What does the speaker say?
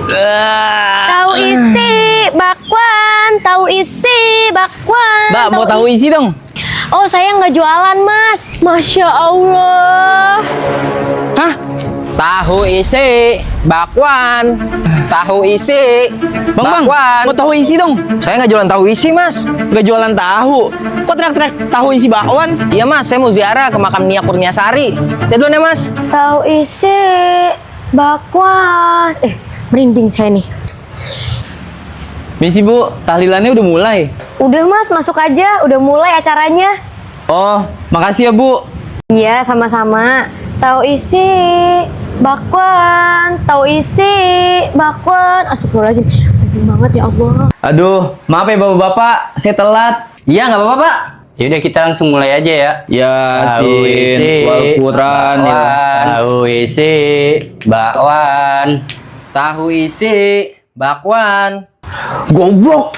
Tahu isi bakwan, tahu isi bakwan. Mbak, mau tahu isi dong? Oh, saya nggak jualan, Mas. Masya Allah. Hah? Tahu isi bakwan. Tahu isi Bang, bakwan. mau tahu isi dong? Saya nggak jualan tahu isi, Mas. Nggak jualan tahu. Kok teriak-teriak tahu isi bakwan? Iya, Mas. Saya mau ziarah ke makam Nia Kurniasari. Saya duluan ya, Mas. Tahu isi bakwan. Merinding saya nih. Misi Bu, tahlilannya udah mulai. Udah, Mas, masuk aja. Udah mulai acaranya. Oh, makasih ya Bu. Iya, sama-sama. Tahu isi bakwan, tahu isi bakwan. Astagfirullahaladzim, merinding banget ya Allah. Aduh, maaf ya Bapak-bapak, saya telat. Iya, nggak apa-apa, Pak. Yaudah kita langsung mulai aja ya. Yasin, wal Quran, Tahu isi bakwan. Tahu isi bakwan. Goblok.